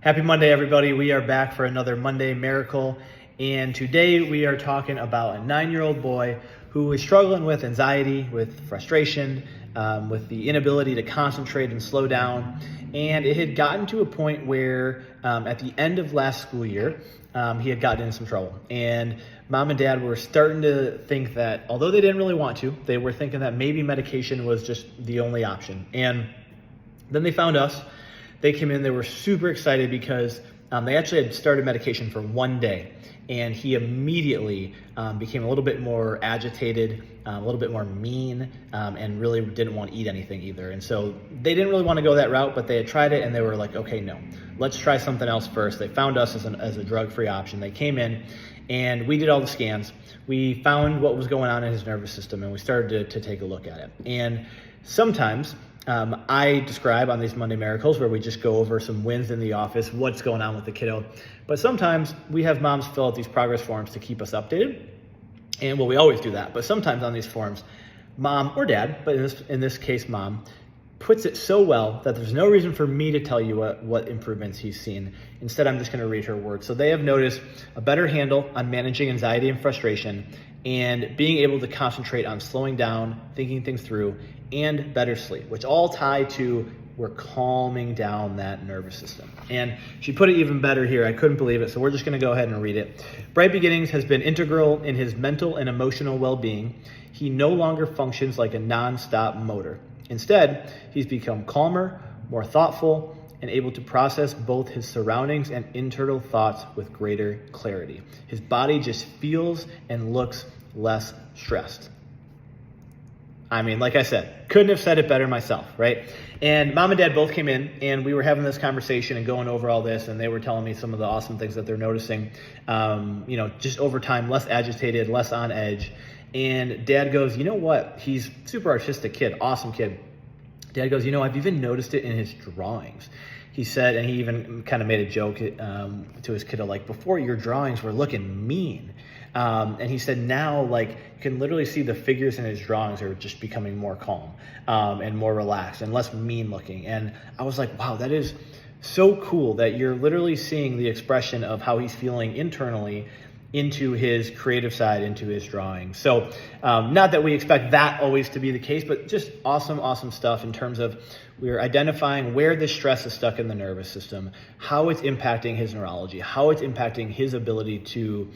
Happy Monday, everybody. We are back for another Monday Miracle. And today we are talking about a 9-year-old boy who is struggling with anxiety, with frustration, with the inability to concentrate and slow down. And it had gotten to a point where at the end of last school year, he had gotten in some trouble. And mom and dad were starting to think that, although they didn't really want to, they were thinking that maybe medication was just the only option. And then they found us. They came in, they were super excited because they actually had started medication for one day, and he immediately became a little bit more agitated, a little bit more mean, and really didn't want to eat anything either. And so they didn't really want to go that route, but they had tried it and they were like, okay, no, let's try something else first. They found us as a drug-free option. They came in and we did all the scans. We found what was going on in his nervous system and we started to take a look at it. And sometimes I describe on these Monday Miracles where we just go over some wins in the office, what's going on with the kiddo. But sometimes we have moms fill out these progress forms to keep us updated. And well, we always do that. But sometimes on these forms, mom or dad, but in this case, mom, puts it so well that there's no reason for me to tell you what improvements he's seen. Instead, I'm just going to read her words. So they have noticed a better handle on managing anxiety and frustration and being able to concentrate on slowing down, thinking things through, and better sleep, which all tie to we're calming down that nervous system. And she put it even better here. I couldn't believe it. So we're just going to go ahead and read it. Bright Beginnings has been integral in his mental and emotional well-being. He no longer functions like a non-stop motor. Instead, he's become calmer, more thoughtful, and able to process both his surroundings and internal thoughts with greater clarity. His body just feels and looks less stressed. I mean, like I said, couldn't have said it better myself, right? And mom and dad both came in and we were having this conversation and going over all this, and they were telling me some of the awesome things that they're noticing, just over time, less agitated, less on edge. And dad goes, you know what? He's super artistic kid, awesome kid. Dad goes, I've even noticed it in his drawings. He said, and he even kind of made a joke to his kiddo, like, before your drawings were looking mean. And he said now, like, you can literally see the figures in his drawings are just becoming more calm and more relaxed and less mean looking. And I was like, wow, that is so cool that you're literally seeing the expression of how he's feeling internally into his creative side, into his drawing. So not that we expect that always to be the case, but just awesome stuff in terms of we're identifying where the stress is stuck in the nervous system, how it's impacting his neurology, how it's impacting his ability to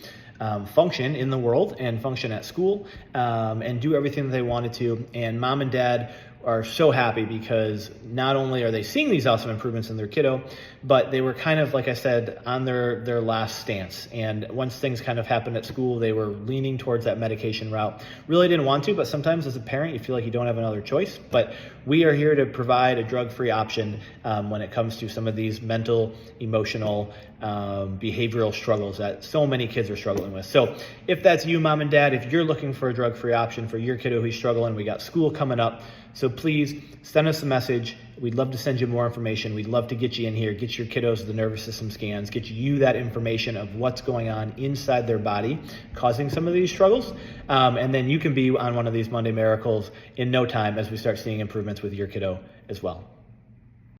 function in the world and function at school and do everything that they wanted to. And mom and dad are so happy because not only are they seeing these awesome improvements in their kiddo, but they were kind of, like I said, on their last stance. And once things kind of happened at school, they were leaning towards that medication route. Really didn't want to, but sometimes as a parent, you feel like you don't have another choice. But we are here to provide a drug-free option when it comes to some of these mental, emotional, behavioral struggles that so many kids are struggling with. So if that's you, mom and dad, if you're looking for a drug-free option for your kiddo who's struggling, we got school coming up. So please send us a message. We'd love to send you more information. We'd love to get you in here, get your kiddos the nervous system scans, get you that information of what's going on inside their body causing some of these struggles. And then you can be on one of these Monday Miracles in no time as we start seeing improvements with your kiddo as well.